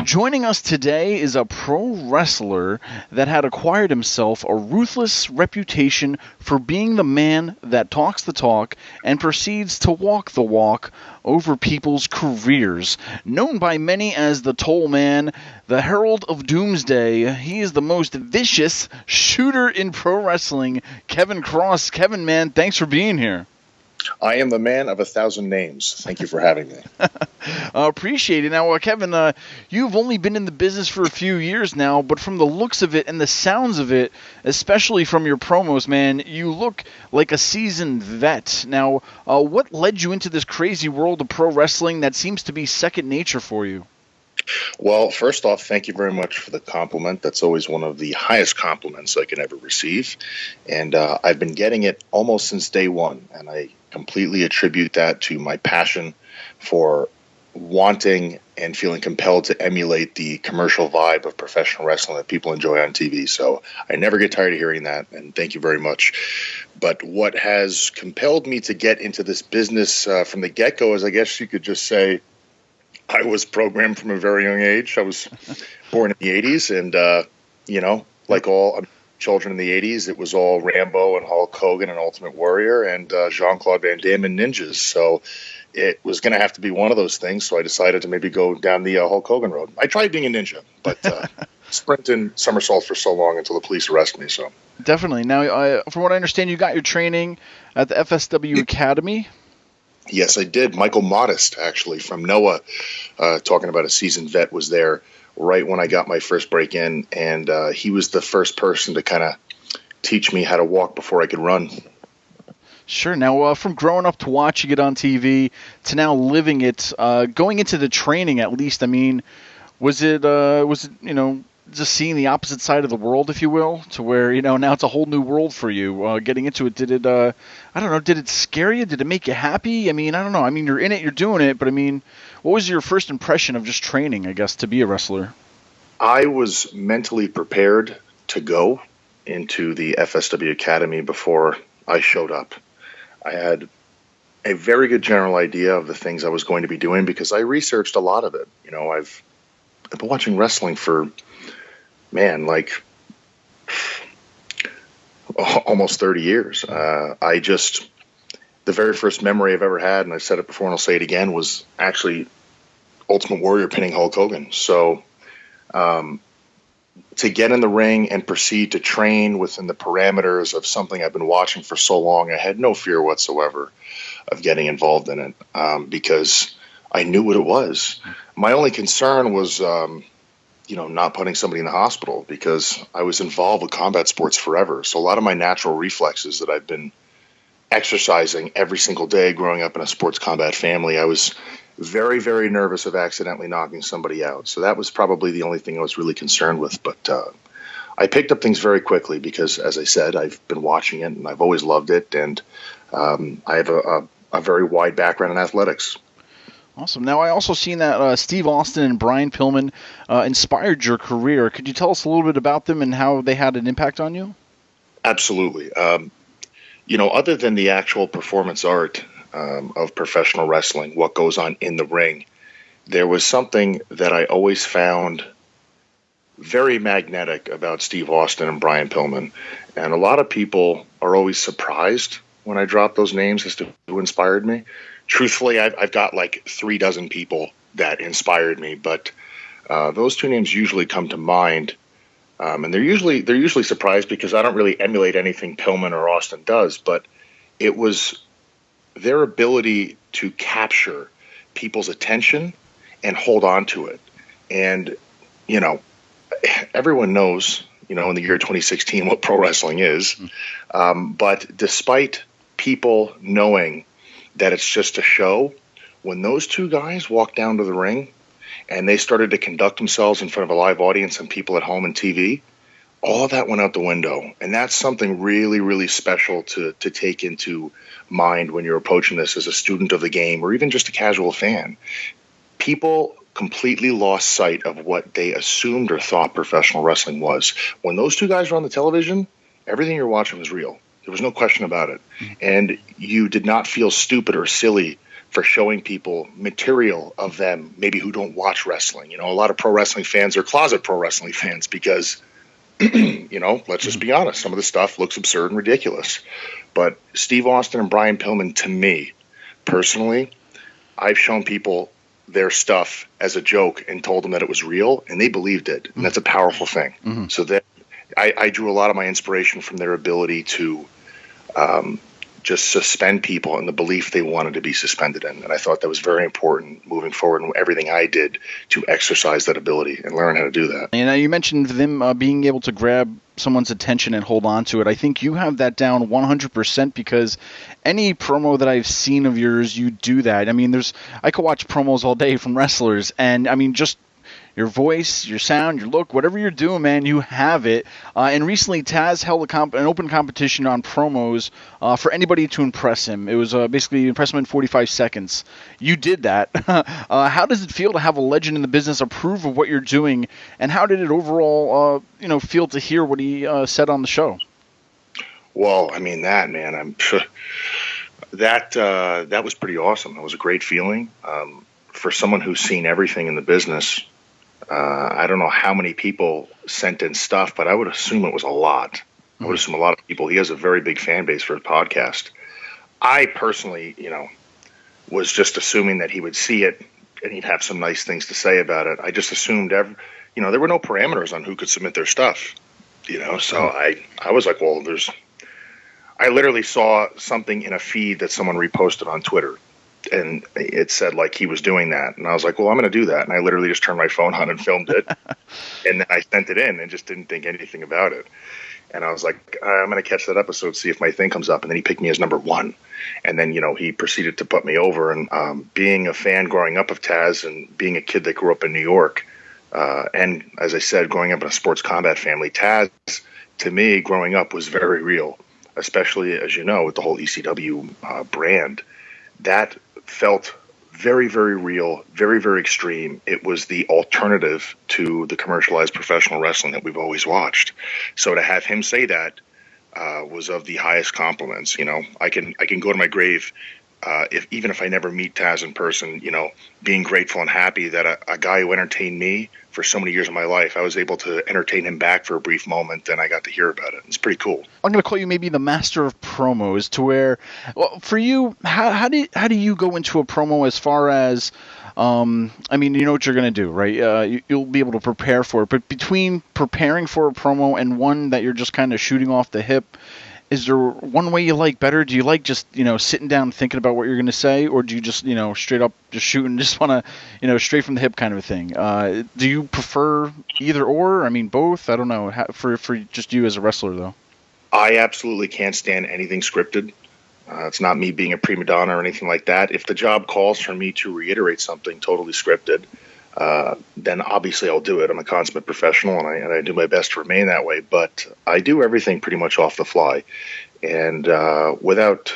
Joining us today is a pro wrestler that had acquired himself a ruthless reputation for being the man that talks the talk and proceeds to walk the walk over people's careers. Known by many as the Toll Man, the Herald of Doomsday, he is the most vicious shooter in pro wrestling, Kevin Kross. Kevin, man, thanks for being here. I am the man of 1,000 names. Thank you for having me. Appreciate it. Now, Kevin, you've only been in the business for a few years now, but from the looks of it and the sounds of it, especially from your promos, man, you look like a seasoned vet. Now, what led you into this crazy world of pro wrestling that seems to be second nature for you? Well, first off, thank you very much for the compliment. That's always one of the highest compliments I can ever receive. And I've been getting it almost since day one, and I completely attribute that to my passion for wanting and feeling compelled to emulate the commercial vibe of professional wrestling that people enjoy on TV. So I never get tired of hearing that, and thank you very much. But what has compelled me to get into this business from the get-go is, I guess you could just say, I was programmed from a very young age. I was born in the 80s, and, like all children in the 80s, it was all Rambo and Hulk Hogan and Ultimate Warrior and Jean-Claude Van Damme and ninjas. So it was going to have to be one of those things, so I decided to maybe go down the Hulk Hogan road. I tried being a ninja, but sprint and somersault for so long until the police arrested me. So Definitely. Now, from what I understand, you got your training at the FSW Academy. Yes, I did. Michael Modest, actually, from NOAH, talking about a seasoned vet, was there right when I got my first break in, and he was the first person to kind of teach me how to walk before I could run. Sure. Now, from growing up to watching it on TV to now living it, going into the training at least, I mean, was it just seeing the opposite side of the world, if you will, to where, now it's a whole new world for you. Getting into it, did it scare you? Did it make you happy? I mean, I don't know. I mean, you're in it, you're doing it, but I mean, what was your first impression of just training, I guess, to be a wrestler? I was mentally prepared to go into the FSW Academy before I showed up. I had a very good general idea of the things I was going to be doing because I researched a lot of it. I've been watching wrestling for, like almost 30 years. The very first memory I've ever had, and I've said it before and I'll say it again, was actually Ultimate Warrior pinning Hulk Hogan. So to get in the ring and proceed to train within the parameters of something I've been watching for so long, I had no fear whatsoever of getting involved in it because I knew what it was. My only concern was not putting somebody in the hospital because I was involved with combat sports forever. So a lot of my natural reflexes that I've been exercising every single day growing up in a sports combat family, I was very, very nervous of accidentally knocking somebody out. So that was probably the only thing I was really concerned with. But I picked up things very quickly because, as I said, I've been watching it and I've always loved it. And I have a very wide background in athletics. Awesome. Now, I also seen that Steve Austin and Brian Pillman inspired your career. Could you tell us a little bit about them and how they had an impact on you? Absolutely. Other than the actual performance art of professional wrestling, what goes on in the ring, there was something that I always found very magnetic about Steve Austin and Brian Pillman. And a lot of people are always surprised when I drop those names as to who inspired me. Truthfully, I've got like 36 people that inspired me, but those two names usually come to mind. And they're usually surprised because I don't really emulate anything Pillman or Austin does, but it was their ability to capture people's attention and hold on to it. And, everyone knows, in the year 2016 what pro wrestling is. But despite people knowing that it's just a show, when those two guys walked down to the ring and they started to conduct themselves in front of a live audience and people at home and TV, all of that went out the window. And that's something really, really special to take into mind when you're approaching this as a student of the game or even just a casual fan. People completely lost sight of what they assumed or thought professional wrestling was. When those two guys were on the television, everything you're watching was real. There was no question about it. And you did not feel stupid or silly for showing people material of them, maybe who don't watch wrestling. A lot of pro wrestling fans are closet pro wrestling fans because, let's just be honest, some of the stuff looks absurd and ridiculous. But Steve Austin and Brian Pillman, to me, personally, I've shown people their stuff as a joke and told them that it was real, and they believed it. And that's a powerful thing. Mm-hmm. So that I drew a lot of my inspiration from their ability to just suspend people in the belief they wanted to be suspended in. And I thought that was very important moving forward in everything I did to exercise that ability and learn how to do that. And you mentioned them being able to grab someone's attention and hold on to it. I think you have that down 100% because any promo that I've seen of yours, you do that. I mean, I could watch promos all day from wrestlers, and I mean, just your voice, your sound, your look, whatever you're doing, man, you have it. And recently, Tazz held an open competition on promos for anybody to impress him. It was basically impress him in 45 seconds. You did that. How does it feel to have a legend in the business approve of what you're doing? And how did it overall, feel to hear what he said on the show? Well, I mean, that was pretty awesome. It was a great feeling for someone who's seen everything in the business. I don't know how many people sent in stuff, but I would assume it was a lot. I would assume a lot of people. He has a very big fan base for his podcast. I personally, was just assuming that he would see it and he'd have some nice things to say about it. I just assumed, there were no parameters on who could submit their stuff, So I was like, well, I literally saw something in a feed that someone reposted on Twitter. And it said like he was doing that. And I was like, well, I'm going to do that. And I literally just turned my phone on and filmed it. And then I sent it in and just didn't think anything about it. And I was like, I'm going to catch that episode, see if my thing comes up. And then he picked me as number 1. And then, he proceeded to put me over. And being a fan growing up of Tazz and being a kid that grew up in New York, and as I said, growing up in a sports combat family, Tazz, to me, growing up was very real, especially, as you know, with the whole ECW brand. That felt very, very real, very, very extreme. It was the alternative to the commercialized professional wrestling that we've always watched. So to have him say that was of the highest compliments. I can go to my grave even if I never meet Tazz in person. Being grateful and happy that a guy who entertained me for so many years of my life, I was able to entertain him back for a brief moment, and I got to hear about it. It's pretty cool. I'm going to call you maybe the master of promos, to where, well, for you, how do you go into a promo as far as, you know what you're going to do, right? You'll be able to prepare for it, but between preparing for a promo and one that you're just kind of shooting off the hip, is there one way you like better? Do you like just, sitting down thinking about what you're going to say, or do you just, straight up just shoot and just want to, straight from the hip kind of a thing? Do you prefer either or? I mean, both? I don't know. For just you as a wrestler, though. I absolutely can't stand anything scripted. It's not me being a prima donna or anything like that. If the job calls for me to reiterate something totally scripted, then obviously I'll do it. I'm a consummate professional, and I do my best to remain that way. But I do everything pretty much off the fly. And without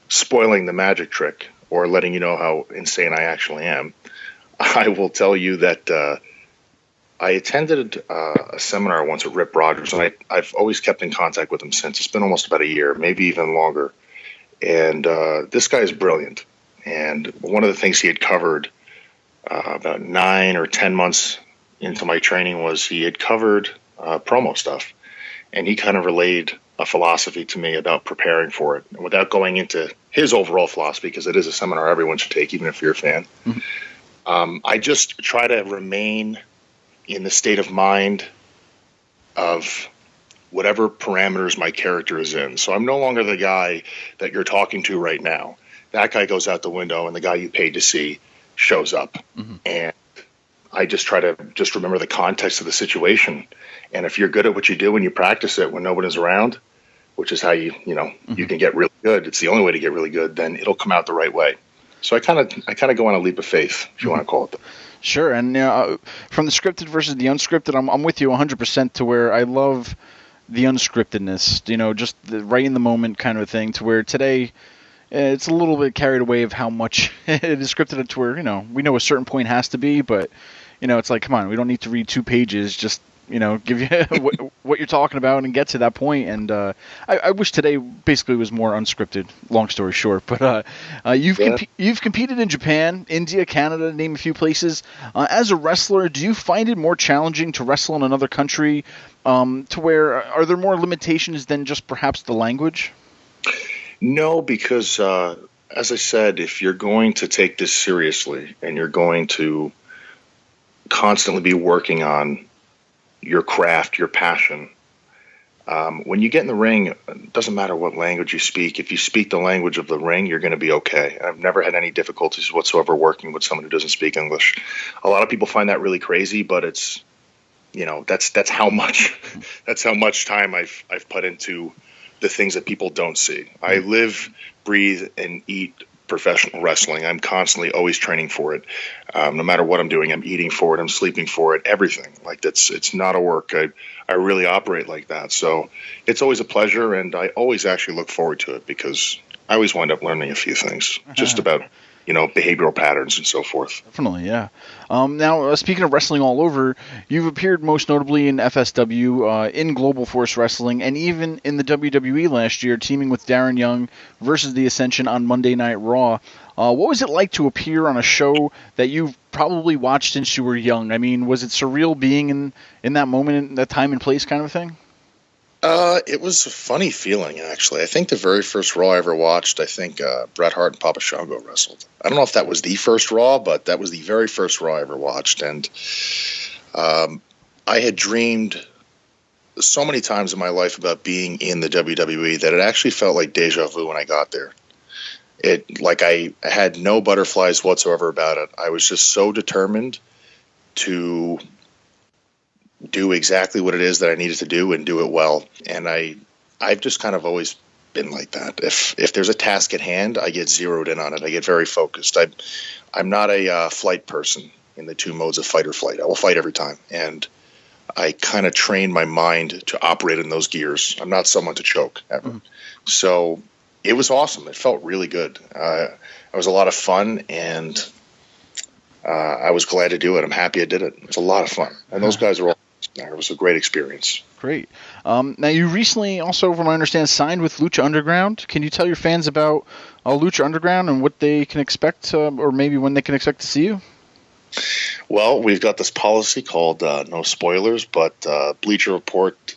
spoiling the magic trick or letting you know how insane I actually am, I will tell you that I attended a seminar once with Rip Rogers, and I've always kept in contact with him since. It's been almost about a year, maybe even longer. And this guy is brilliant. And one of the things he had covered about 9 or 10 months into my training was he had covered promo stuff. And he kind of relayed a philosophy to me about preparing for it. And without going into his overall philosophy, because it is a seminar everyone should take, even if you're a fan, I just try to remain in the state of mind of whatever parameters my character is in. So I'm no longer the guy that you're talking to right now. That guy goes out the window, and the guy you paid to see shows up. And I just try to just remember the context of the situation. And if you're good at what you do and you practice it when no one is around, which is how you can get really good, it's the only way to get really good, then it'll come out the right way. So I kind of go on a leap of faith, if you want to call it that. Sure. And from the scripted versus the unscripted, I'm with you 100%, to where I love the unscriptedness, just the right in the moment kind of a thing, to where today it's a little bit carried away of how much it is scripted, to where, we know a certain point has to be, but, it's like, come on, we don't need to read 2 pages, just, give you what you're talking about and get to that point. And I wish today basically was more unscripted. Long story short, but you've competed in Japan, India, Canada, to name a few places. As a wrestler, do you find it more challenging to wrestle in another country? To where are there more limitations than just perhaps the language? No, because as I said, if you're going to take this seriously and you're going to constantly be working on your craft, your passion, when you get in the ring, it doesn't matter what language you speak. If you speak the language of the ring, you're going to be okay. I've never had any difficulties whatsoever working with someone who doesn't speak English. A lot of people find that really crazy, but it's, that's how much time I've put into the things that people don't see. I live, breathe, and eat professional wrestling. I'm constantly always training for it. No matter what I'm doing, I'm eating for it. I'm sleeping for it. Everything. Like it's not a work. I really operate like that. So it's always a pleasure, and I always actually look forward to it because I always wind up learning a few things just about behavioral patterns and so forth. Definitely, yeah. Now, speaking of wrestling all over, you've appeared most notably in FSW, in Global Force Wrestling, and even in the WWE last year, teaming with Darren Young versus The Ascension on Monday Night Raw. What was it like to appear on a show that you've probably watched since you were young? I mean, was it surreal being in that moment, in that time and place kind of thing? It was a funny feeling, actually. I think the very first Raw I ever watched, I think Bret Hart and Papa Shango wrestled. I don't know if that was the first Raw, but that was the very first Raw I ever watched. And I had dreamed so many times in my life about being in the WWE that it actually felt like deja vu when I got there. I had no butterflies whatsoever about it. I was just so determined to do exactly what it is that I needed to do and do it well. And I've just kind of always been like that. If there's a task at hand, I get zeroed in on it. I get very focused. I'm not a flight person in the two modes of fight or flight. I will fight every time. And I kind of train my mind to operate in those gears. I'm not someone to choke ever. Mm. So it was awesome. It felt really good. It was a lot of fun, and I was glad to do it. I'm happy I did it. It was a lot of fun. And those guys are all there. It was a great experience. Great. Now, you recently also, from what I understand, signed with Lucha Underground. Can you tell your fans about Lucha Underground and what they can expect, or maybe when they can expect to see you? Well, we've got this policy called no spoilers, but Bleacher Report,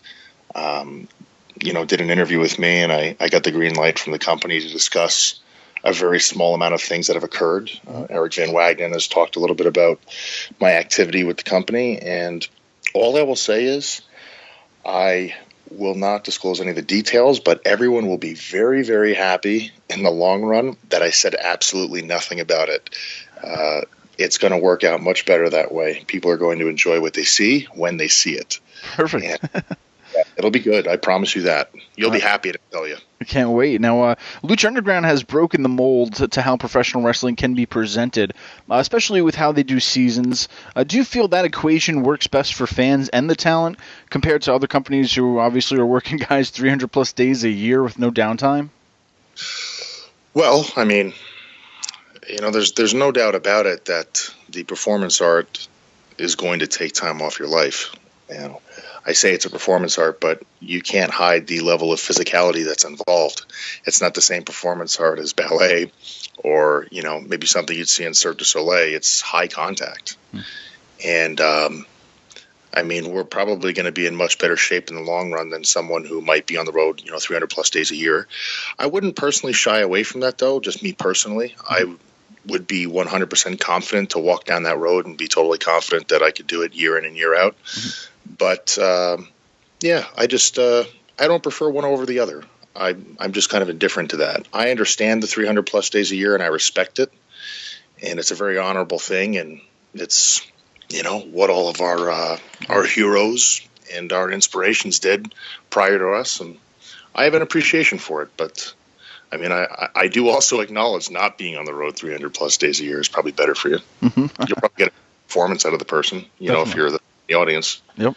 did an interview with me, and I got the green light from the company to discuss a very small amount of things that have occurred. Eric Van Wagenen has talked a little bit about my activity with the company, and all I will say is I will not disclose any of the details, but everyone will be very, very happy in the long run that I said absolutely nothing about it. It's going to work out much better that way. People are going to enjoy what they see when they see it. Perfect. It'll be good. I promise you that. You'll be happy to tell you. I can't wait. Now, Lucha Underground has broken the mold to how professional wrestling can be presented, especially with how they do seasons. Do you feel that equation works best for fans and the talent compared to other companies who obviously are working guys 300-plus days a year with no downtime? Well, I mean, there's no doubt about it that the performance art is going to take time off your life. I say it's a performance art, but you can't hide the level of physicality that's involved. It's not the same performance art as ballet or, maybe something you'd see in Cirque du Soleil. It's high contact. And, we're probably going to be in much better shape in the long run than someone who might be on the road, 300-plus days a year. I wouldn't personally shy away from that, though, just me personally. I would be 100% confident to walk down that road and be totally confident that I could do it year in and year out. Mm-hmm. But, I don't prefer one over the other. I'm just kind of indifferent to that. I understand the 300-plus days a year, and I respect it. And it's a very honorable thing, and it's, what all of our heroes and our inspirations did prior to us. And I have an appreciation for it, but I do also acknowledge not being on the road 300-plus days a year is probably better for you. Mm-hmm. You'll probably get a performance out of the person, if you're the audience. Yep.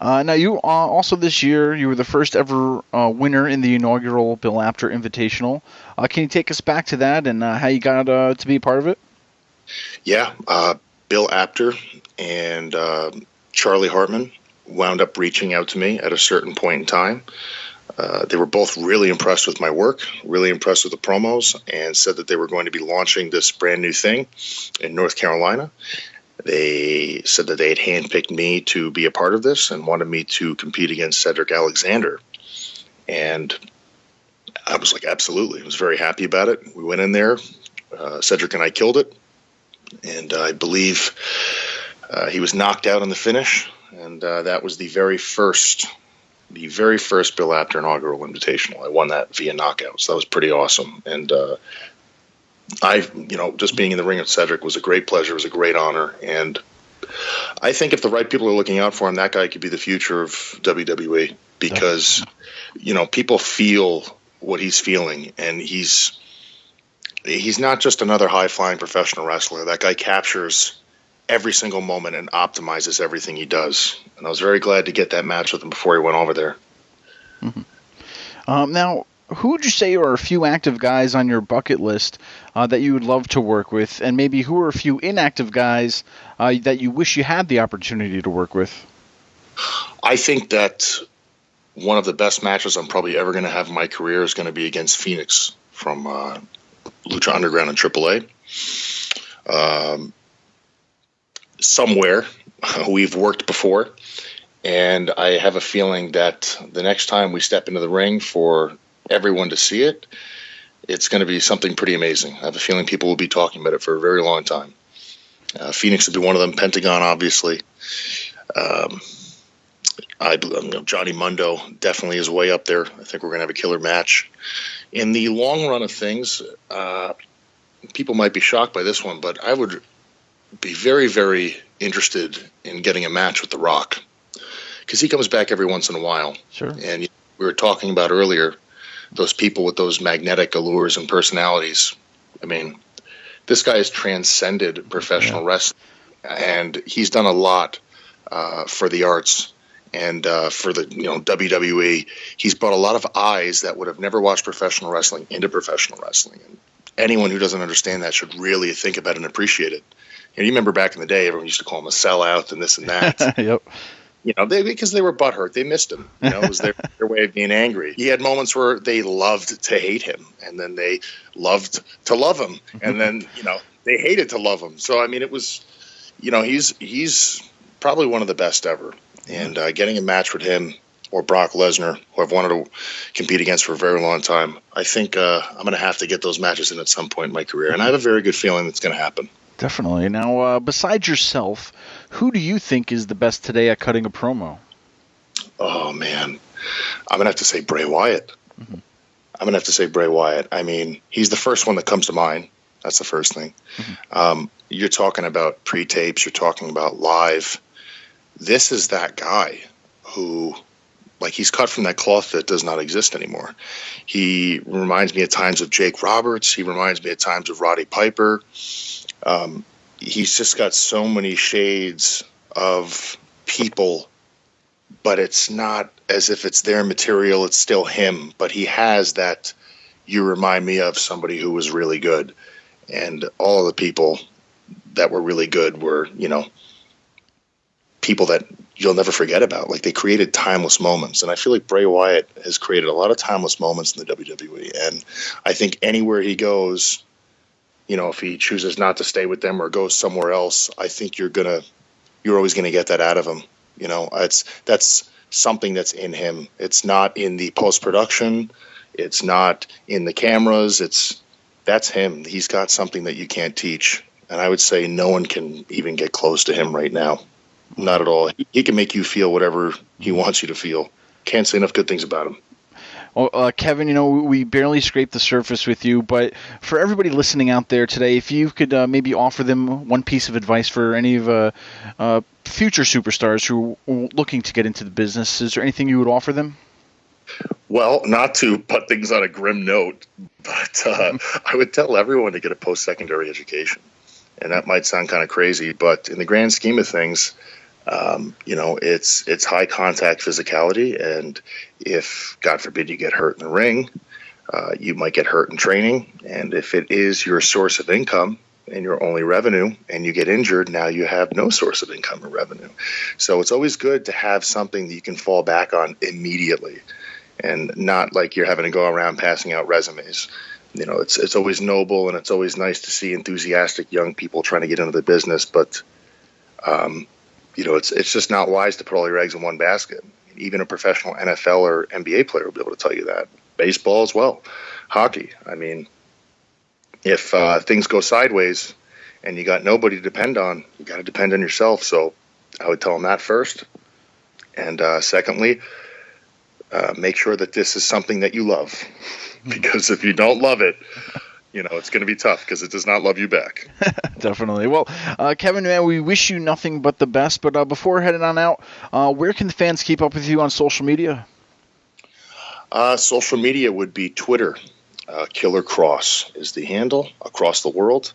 Now, you also this year, you were the first ever winner in the inaugural Bill Apter Invitational. Can you take us back to that and how you got to be a part of it? Yeah. Bill Apter and Charlie Hartman wound up reaching out to me at a certain point in time. They were both really impressed with my work, really impressed with the promos, and said that they were going to be launching this brand new thing in North Carolina. They said that they had handpicked me to be a part of this and wanted me to compete against Cedric Alexander. And I was like, absolutely. I was very happy about it. We went in there. Cedric and I killed it. And I believe he was knocked out in the finish. And that was the very first Bill Apter inaugural invitational. I won that via knockout. So that was pretty awesome. And just being in the ring with Cedric was a great pleasure. It was a great honor. And I think if the right people are looking out for him, that guy could be the future of WWE because, people feel what he's feeling. And he's not just another high-flying professional wrestler. That guy captures every single moment and optimizes everything he does. And I was very glad to get that match with him before he went over there. Mm-hmm. Now, who would you say are a few active guys on your bucket list that you would love to work with, and maybe who are a few inactive guys that you wish you had the opportunity to work with? I think that one of the best matches I'm probably ever going to have in my career is going to be against Phoenix from Lucha Underground in AAA. Somewhere we've worked before, and I have a feeling that the next time we step into the ring for everyone to see it, it's going to be something pretty amazing. I have a feeling people will be talking about it for a very long time. Phoenix would be one of them. Pentagon, obviously. Johnny Mundo definitely is way up there. I think we're going to have a killer match. In the long run of things, people might be shocked by this one, but I would be very, very interested in getting a match with The Rock because he comes back every once in a while. Sure. And we were talking about earlier those people with those magnetic allures and personalities. I mean, this guy has transcended professional wrestling, and he's done a lot for the arts and for the WWE. He's brought a lot of eyes that would have never watched professional wrestling into professional wrestling. And anyone who doesn't understand that should really think about it and appreciate it. You remember back in the day, everyone used to call him a sellout and this and that. Yep. Because they were butthurt. They missed him. It was their way of being angry. He had moments where they loved to hate him, and then they loved to love him, and then they hated to love him. So I mean, it was, he's probably one of the best ever. And getting a match with him or Brock Lesnar, who I've wanted to compete against for a very long time, I think I'm going to have to get those matches in at some point in my career, and I have a very good feeling it's going to happen. Definitely. Now, besides yourself, who do you think is the best today at cutting a promo? Oh, man. I'm going to have to say Bray Wyatt. Mm-hmm. I'm going to have to say Bray Wyatt. I mean, he's the first one that comes to mind. That's the first thing. Mm-hmm. You're talking about pre-tapes. You're talking about live. This is that guy who, he's cut from that cloth that does not exist anymore. He reminds me at times of Jake Roberts. He reminds me at times of Roddy Piper. He's just got so many shades of people, but it's not as if it's their material. It's still him, but he has that, you remind me of somebody who was really good. And all of the people that were really good were, people that you'll never forget about. They created timeless moments. And I feel like Bray Wyatt has created a lot of timeless moments in the WWE. And I think anywhere he goes, if he chooses not to stay with them or goes somewhere else, I think you're always gonna get that out of him. That's something that's in him. It's not in the post-production. It's not in the cameras. That's him. He's got something that you can't teach. And I would say no one can even get close to him right now. Not at all. He can make you feel whatever he wants you to feel. Can't say enough good things about him. Well, Kevin, we barely scraped the surface with you, but for everybody listening out there today, if you could maybe offer them one piece of advice for any of future superstars who are looking to get into the business, is there anything you would offer them? Well, not to put things on a grim note, but I would tell everyone to get a post-secondary education. And that might sound kind of crazy, but in the grand scheme of things, it's high contact physicality, and if God forbid you get hurt in the ring, you might get hurt in training. And if it is your source of income, and your only revenue, and you get injured, now you have no source of income or revenue. So it's always good to have something that you can fall back on immediately, and not like you're having to go around passing out resumes. You know, it's always noble, and it's always nice to see enthusiastic young people trying to get into the business, but you know, it's just not wise to put all your eggs in one basket. Even a professional NFL or NBA player will be able to tell you that. Baseball as well. Hockey. I mean, if things go sideways and you got nobody to depend on, you got to depend on yourself. So I would tell them that first. And secondly, make sure that this is something that you love. Because if you don't love it, you know, it's going to be tough because it does not love you back. Definitely. Well, Kevin, man, we wish you nothing but the best. But before heading on out, where can the fans keep up with you on social media? Social media would be Twitter. Killer Kross is the handle across the world.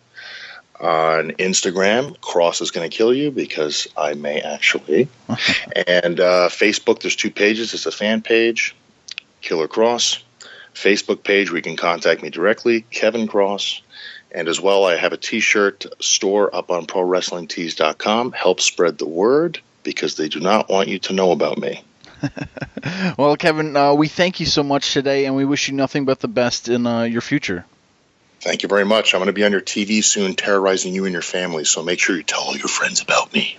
On Instagram, Kross is going to kill you because I may actually. And Facebook, there's 2 pages. It's a fan page, Killer Kross. Facebook page where you can contact me directly, Kevin Kross. And as well, I have a T-shirt store up on ProWrestlingTees.com. Help spread the word because they do not want you to know about me. Well, Kevin, we thank you so much today, and we wish you nothing but the best in your future. Thank you very much. I'm going to be on your TV soon terrorizing you and your family, so make sure you tell all your friends about me.